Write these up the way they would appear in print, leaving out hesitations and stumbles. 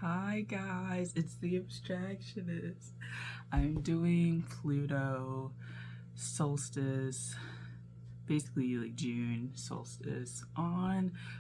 Hi guys, it's the Abstractionist. I'm doing Pluto, Solstice, basically like June solstice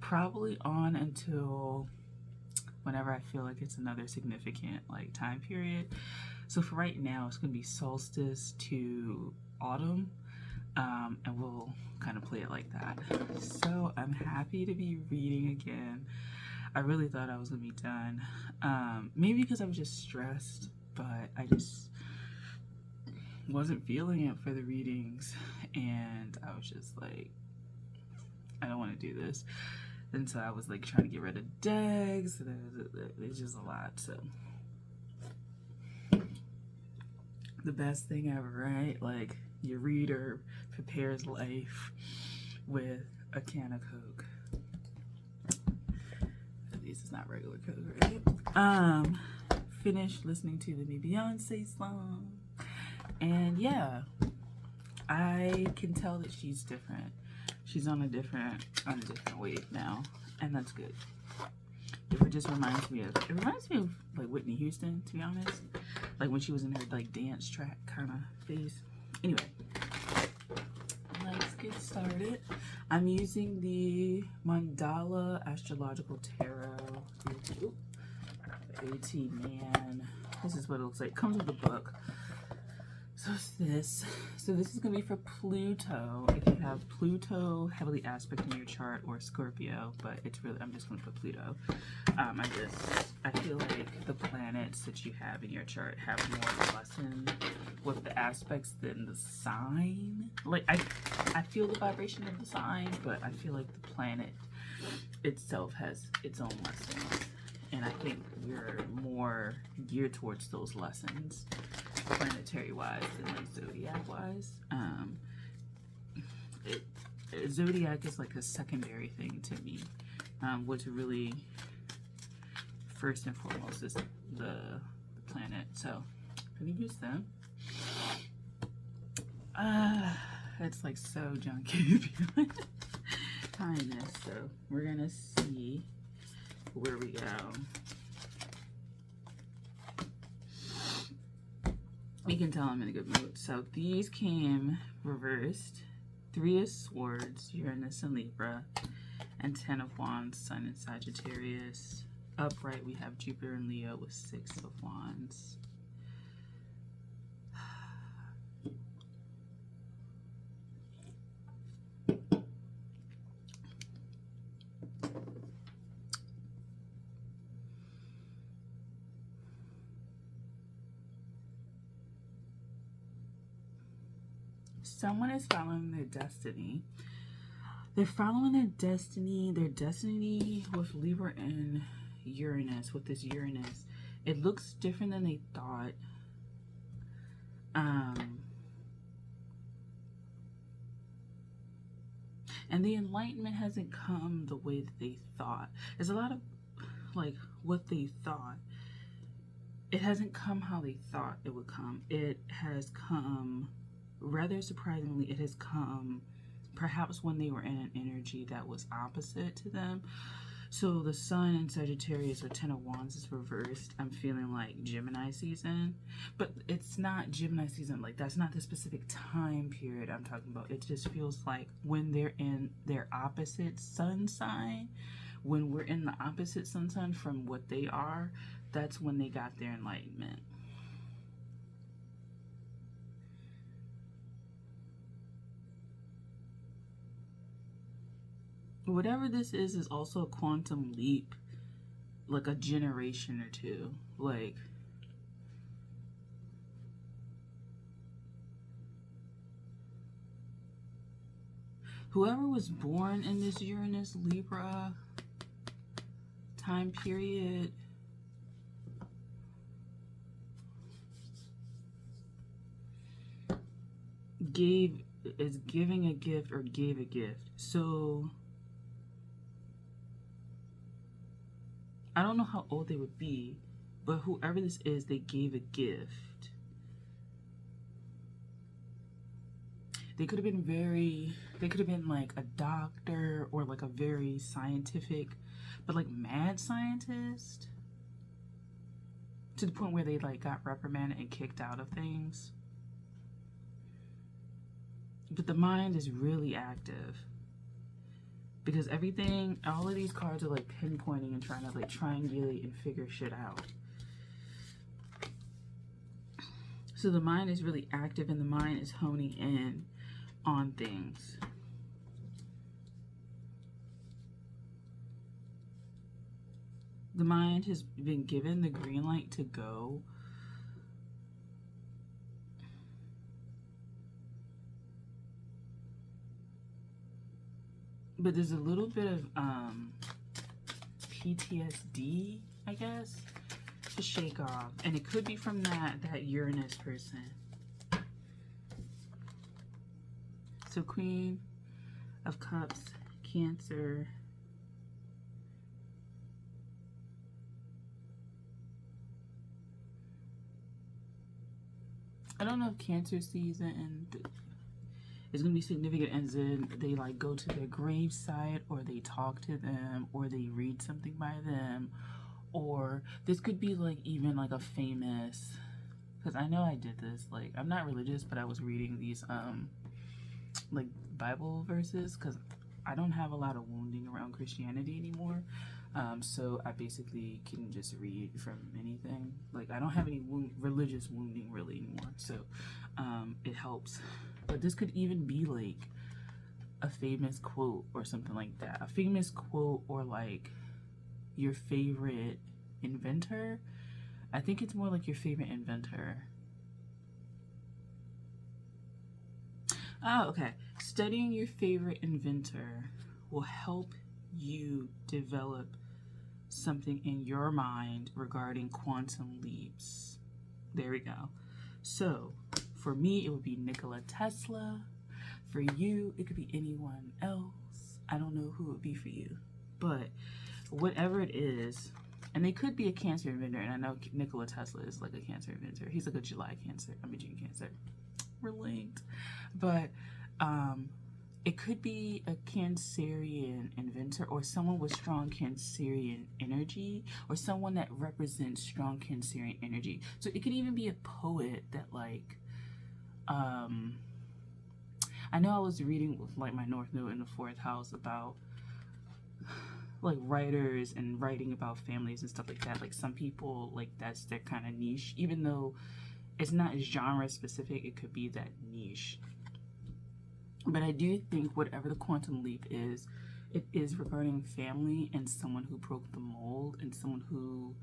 probably on until whenever I feel like it's another significant like time period. So for right now, it's gonna be solstice to autumn, and we'll kind of play it like that. So I'm happy to be reading again. I really thought I was gonna be done. Maybe because I was just stressed, but I just wasn't feeling it for the readings, and I was just like, I don't want to do this. And so I was like trying to get rid of decks. It's just a lot. So the best thing ever, right? Like your reader prepares life with a can of Coke. At least it's not regular Coke, right? Finished listening to the new Beyonce song, and yeah, I can tell that she's different. She's on a different wave now, and that's good. It just reminds me of like Whitney Houston, to be honest, like when she was in her like dance track kind of phase. Anyway, let's get started. I'm using the Mandala Astrological Tarot. Ooh, 18 man. This is what it looks like. It comes with a book. So it's this. So this is gonna be for Pluto. If you have Pluto heavily aspect in your chart, or Scorpio, but it's really, I'm just gonna put Pluto. I feel like the planets that you have in your chart have more lesson with the aspects than the sign. Like I feel the vibration of the sign, but I feel like the planet itself has its own lessons. And I think we're more geared towards those lessons, planetary wise, than like zodiac wise. Zodiac is like a secondary thing to me. What's really first and foremost is the planet. So I'm gonna use them. It's like so junky. Kindness. So we're gonna see where we go. You can tell I'm in a good mood. So these came reversed. 3 of Swords, Uranus and Libra, and 10 of Wands, Sun and Sagittarius. Upright, we have Jupiter and Leo with 6 of Wands. Someone is following their destiny. They're following their destiny with Libra and Uranus, with this Uranus. It looks different than they thought. And the enlightenment hasn't come the way that they thought. There's a lot of like what they thought. It hasn't come how they thought it would come. It has come, rather surprisingly, it has come perhaps when they were in an energy that was opposite to them. So the Sun in Sagittarius, or 10 of Wands, is reversed. I'm feeling like Gemini season, but it's not Gemini season. Like, that's not the specific time period I'm talking about. It just feels like when they're in their opposite sun sign, when we're in the opposite sun sign from what they are, that's when they got their enlightenment. Whatever this is also a quantum leap, like a generation or two. Like, whoever was born in this Uranus Libra time period is giving a gift or gave a gift. So I don't know how old they would be, but whoever this is, they gave a gift. They could have been like a doctor or like a very scientific, but like mad scientist. to the point where they like got reprimanded and kicked out of things. But the mind is really active because everything, all of these cards are like pinpointing and trying to like triangulate and figure shit out. So the mind is really active and the mind is honing in on things. The mind has been given the green light to go. But there's a little bit of PTSD, I guess, to shake off. And it could be from that Uranus person. So Queen of Cups, Cancer. I don't know if Cancer season is going to be significant as in they like go to their gravesite or they talk to them or they read something by them, or this could be like even like a famous, because I know I did this, like I'm not religious but I was reading these like Bible verses because I don't have a lot of wounding around Christianity anymore. So I basically can just read from anything. Like I don't have any religious wounding really anymore. So it helps. But this could even be like a famous quote or something like that. A famous quote or like your favorite inventor. I think it's more like your favorite inventor. Oh, okay. Studying your favorite inventor will help you develop something in your mind regarding quantum leaps. There we go. So for me, it would be Nikola Tesla. For you, it could be anyone else. I don't know who it would be for you, but whatever it is, and they could be a Cancer inventor, and I know Nikola Tesla is like a Cancer inventor. He's like a July Cancer. I'm a June Cancer. We're linked. But it could be a Cancerian inventor or someone with strong Cancerian energy or someone that represents strong Cancerian energy. So it could even be a poet that like, I know I was reading with like my North Node in the 4th house about like writers and writing about families and stuff like that. Like some people, like that's their kind of niche, even though it's not genre specific, it could be that niche. But I do think whatever the quantum leap is, it is regarding family and someone who broke the mold and someone who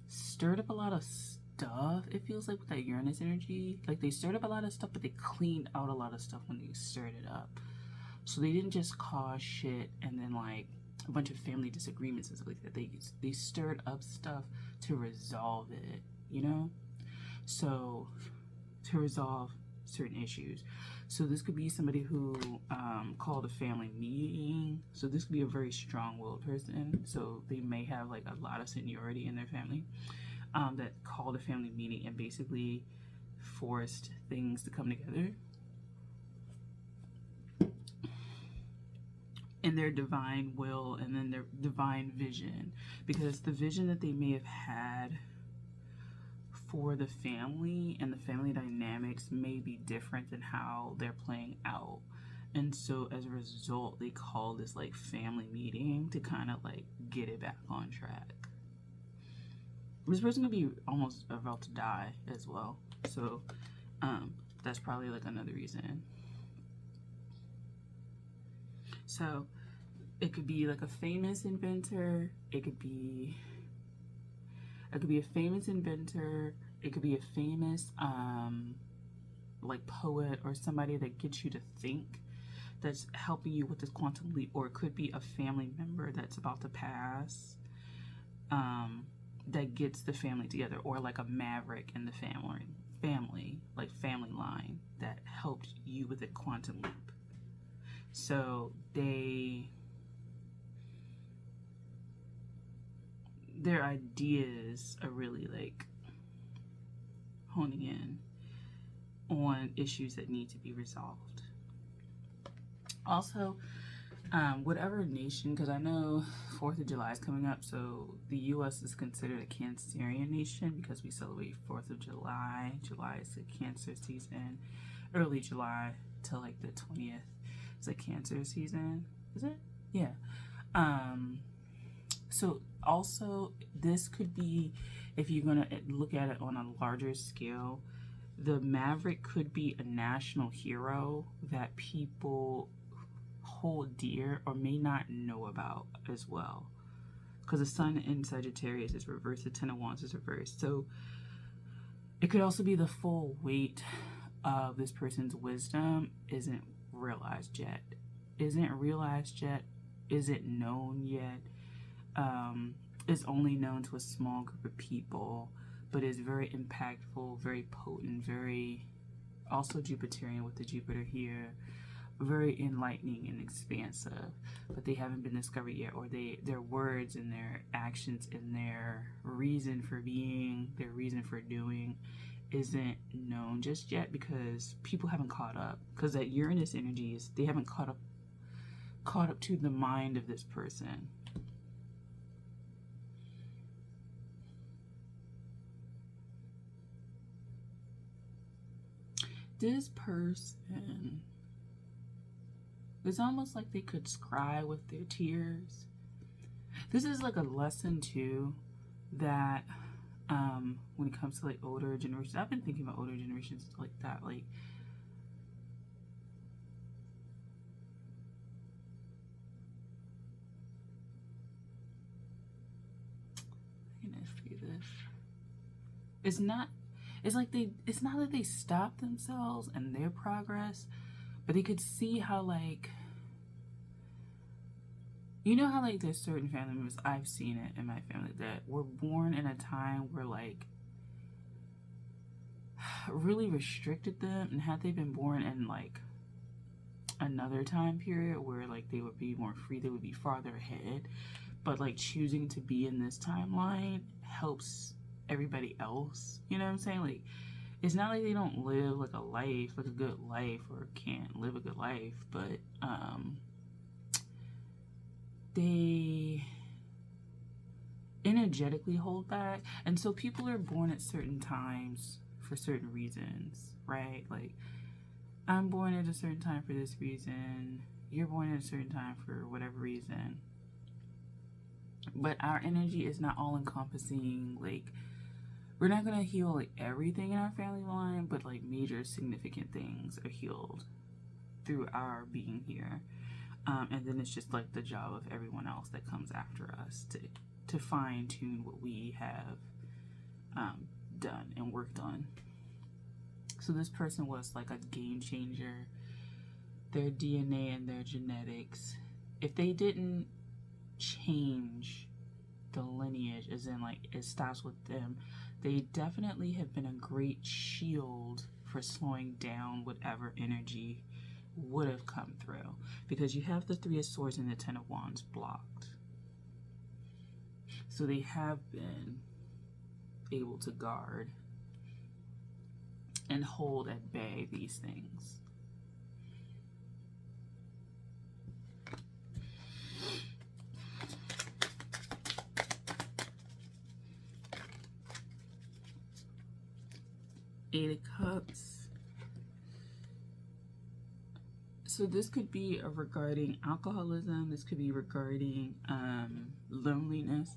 stirred up a lot of stuff. It feels like with that Uranus energy, like they stirred up a lot of stuff, but they cleaned out a lot of stuff when they stirred it up. So they didn't just cause shit and then like a bunch of family disagreements and stuff like that. They stirred up stuff to resolve it, you know? So to resolve certain issues. So this could be somebody who called a family meeting. So this could be a very strong-willed person. So they may have like a lot of seniority in their family that called a family meeting and basically forced things to come together in their divine will and then their divine vision. Because the vision that they may have had for the family and the family dynamics may be different than how they're playing out. And so as a result, they call this like family meeting to kind of like get it back on track. This person could be almost about to die as well. So that's probably like another reason. So it could be like a famous inventor. It could be a famous inventor. It could be a famous like poet or somebody that gets you to think, that's helping you with this quantum leap. Or it could be a family member that's about to pass that gets the family together, or like a maverick in the family like family line that helped you with a quantum leap. So their ideas are really like honing in on issues that need to be resolved. Also, whatever nation, because I know 4th of July is coming up, so the U.S. is considered a Cancerian nation because we celebrate 4th of July. July is the Cancer season. Early July till like the 20th is a Cancer season. Is it? Yeah. So also this could be, if you're going to look at it on a larger scale, the Maverick could be a national hero that people hold dear or may not know about as well, because the sun in Sagittarius is reversed, the 10 of Wands is reversed. So it could also be the full weight of this person's wisdom isn't realized yet, isn't known yet, is only known to a small group of people, but is very impactful, very potent, very also Jupiterian with the Jupiter here, very enlightening and expansive, but they haven't been discovered yet, or their words and their actions and their reason for being, their reason for doing isn't known just yet because people haven't caught up, because that Uranus energy is, they haven't caught up to the mind of this person. This person, it's almost like they could scry with their tears. This is like a lesson too that when it comes to like older generations, I've been thinking about older generations like that, like I can feel this. It's not that they stopped themselves and their progress, but they could see how, like, you know how like there's certain family members, I've seen it in my family, that were born in a time where like really restricted them, and had they been born in like another time period where like they would be more free, they would be farther ahead, but like choosing to be in this timeline helps everybody else, you know what I'm saying? Like, it's not like they don't live like a life, like a good life, or can't live a good life, but they energetically hold back. And so people are born at certain times for certain reasons, right? Like, I'm born at a certain time for this reason, you're born at a certain time for whatever reason, but our energy is not all encompassing. Like, we're not gonna heal like everything in our family line, but like major significant things are healed through our being here. And then it's just like the job of everyone else that comes after us to fine tune what we have done and worked on. So this person was like a game changer. Their DNA and their genetics, if they didn't change the lineage, as in like it stops with them, they definitely have been a great shield for slowing down whatever energy would have come through, because you have the 3 of Swords and the 10 of Wands blocked. So they have been able to guard and hold at bay these things. Eight of Cups. So this could be regarding alcoholism. This could be regarding loneliness.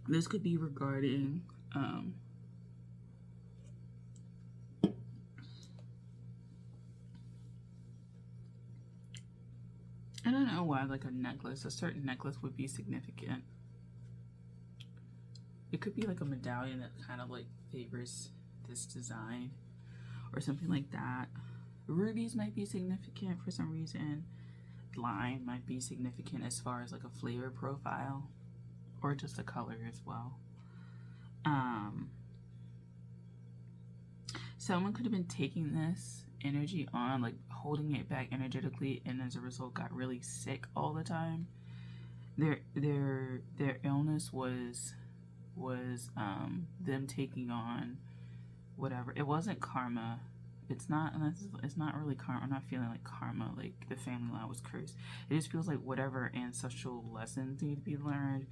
This could be regarding I don't know why, like a necklace, a certain necklace would be significant. It could be like a medallion that kind of like favors this design or something like that. Rubies might be significant for some reason. Lime might be significant as far as like a flavor profile, or just a color as well. Someone could have been taking this energy on, like holding it back energetically, and as a result got really sick all the time. Their illness was them taking on whatever. It wasn't karma. It's not, it's not really karma. I'm not feeling like karma, like the family line was cursed. It just feels like whatever ancestral lessons need to be learned,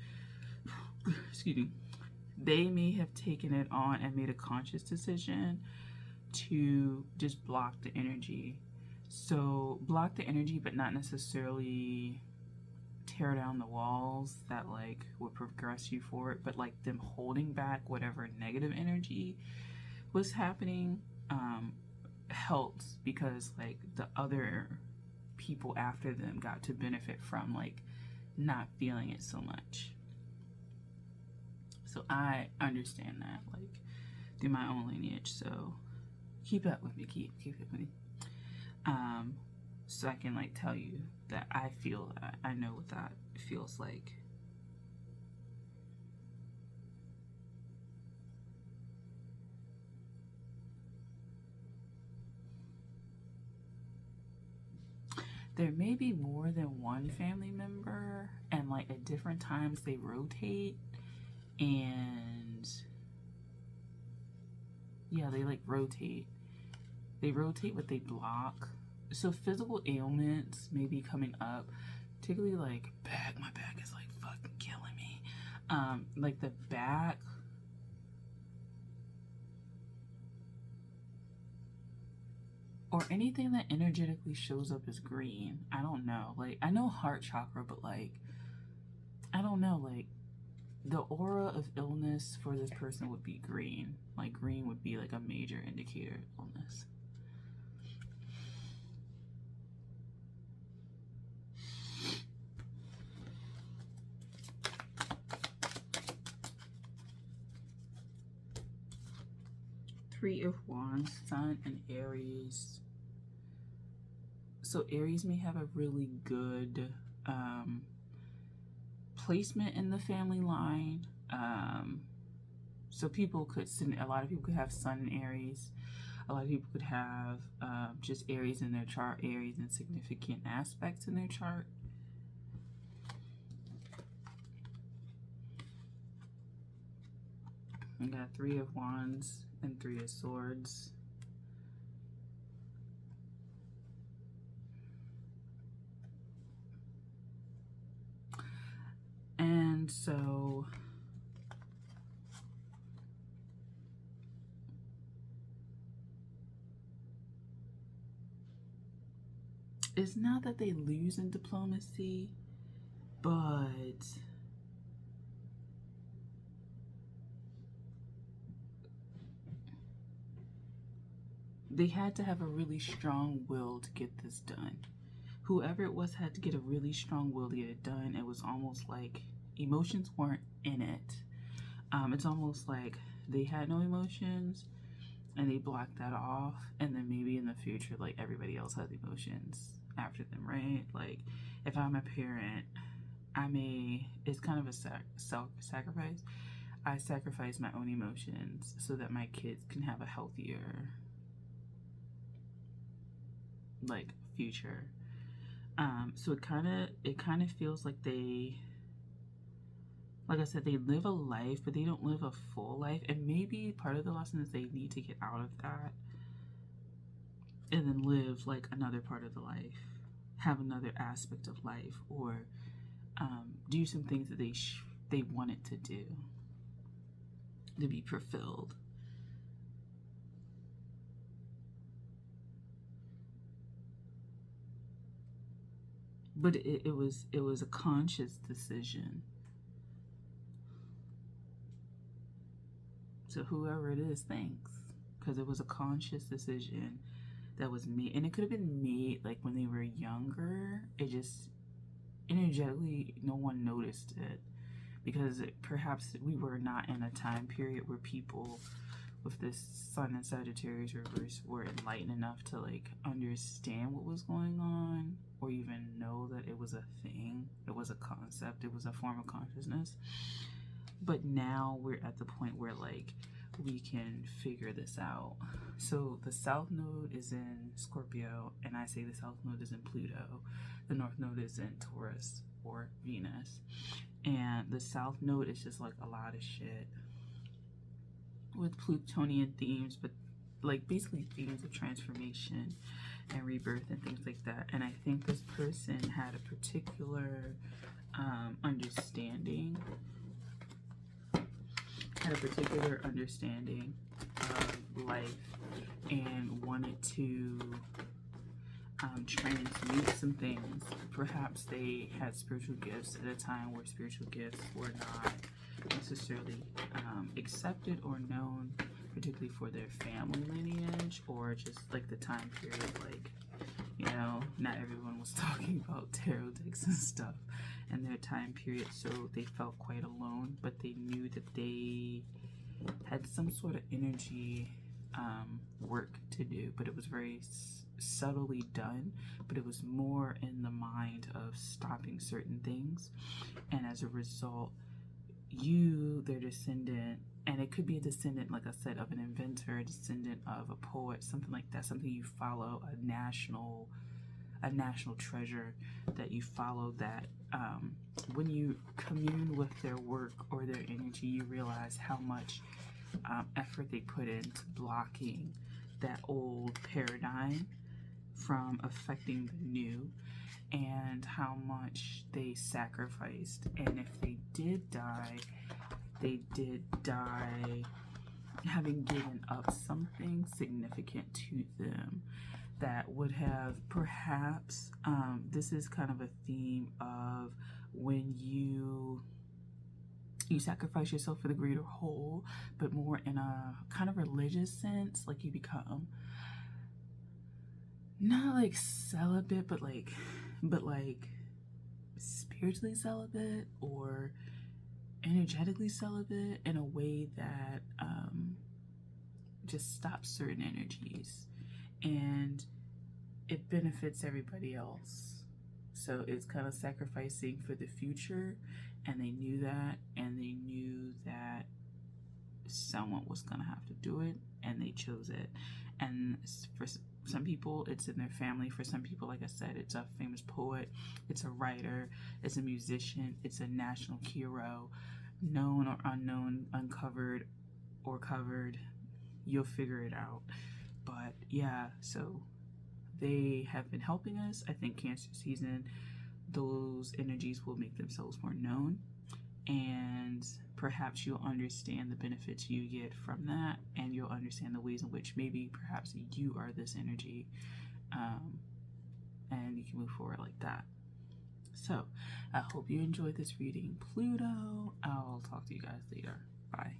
excuse me, they may have taken it on and made a conscious decision to just block the energy. So block the energy, but not necessarily tear down the walls that like would progress you forward, but like them holding back whatever negative energy was happening helped, because like the other people after them got to benefit from like not feeling it so much. So I understand that, like, through my own lineage. So keep up with me, keep it with me. So I can like tell you that I feel that, I know what that feels like. There may be more than one family member, and like at different times they rotate, and yeah, they like rotate. They rotate, but they block. So physical ailments may be coming up, particularly like back. My back is like fucking killing me. Like the back. Or anything that energetically shows up as green. I don't know. Like, I know heart chakra, but like, I don't know. Like, the aura of illness for this person would be green. Like, green would be like a major indicator of illness. Three of Wands, Sun, and Aries. So Aries may have a really good placement in the family line. So people could, a lot of people could have Sun in Aries. A lot of people could have just Aries in their chart, Aries in significant aspects in their chart. I got Three of Wands and Three of Swords. And so it's not that they lose in diplomacy, but they had to have a really strong will to get this done. Whoever it was had to get a really strong will to get it done. It was almost like emotions weren't in it. It's almost like they had no emotions and they blocked that off, and then maybe in the future, like, everybody else has emotions after them, right? Like, if I'm a parent, it's kind of a self-sacrifice. I sacrifice my own emotions so that my kids can have a healthier, like, future. So it kind of feels like they, like I said, they live a life, but they don't live a full life. And maybe part of the lesson is they need to get out of that and then live like another part of the life, have another aspect of life, or do some things that they wanted to do to be fulfilled. But it was a conscious decision. So whoever it is, thanks, because it was a conscious decision that was made, and it could have been made like when they were younger. It just energetically no one noticed it, because perhaps we were not in a time period where people with this Sun and Sagittarius reverse were enlightened enough to like understand what was going on, or even know that it was a thing, it was a concept, it was a form of consciousness. But now we're at the point where like we can figure this out. So the South Node is in Scorpio, and I say the South Node is in Pluto. The North Node is in Taurus or Venus. And the South Node is just like a lot of shit with Plutonian themes, but like basically themes of transformation and rebirth and things like that. And I think this person had a particular understanding of life and wanted to transmute some things. Perhaps they had spiritual gifts at a time where spiritual gifts were not necessarily accepted or known, particularly for their family lineage, or just like the time period. Like, you know, not everyone was talking about tarot decks and stuff in their time period, so they felt quite alone, but they knew that they had some sort of energy work to do, but it was very subtly done, but it was more in the mind of stopping certain things. And as a result, you, their descendant, and it could be a descendant, like I said, of an inventor, a descendant of a poet, something like that, something you follow, a national treasure that you follow, that when you commune with their work or their energy, you realize how much effort they put into blocking that old paradigm from affecting the new, and how much they sacrificed. And if they did die, they did die having given up something significant to them that would have perhaps, this is kind of a theme of when you sacrifice yourself for the greater whole, but more in a kind of religious sense, like you become not like celibate, but like spiritually celibate or energetically celibate in a way that just stops certain energies, and it benefits everybody else. So it's kind of sacrificing for the future, and they knew that, and they knew that someone was gonna have to do it, and they chose it. And for some people, it's in their family. For some people, like I said, it's a famous poet, it's a writer, it's a musician, it's a national hero, known or unknown, uncovered or covered. You'll figure it out. But yeah, so they have been helping us. I think Cancer season, those energies will make themselves more known, and perhaps you'll understand the benefits you get from that, and you'll understand the ways in which maybe perhaps you are this energy, and you can move forward like that. So I hope you enjoyed this reading, Pluto. I'll talk to you guys later. Bye.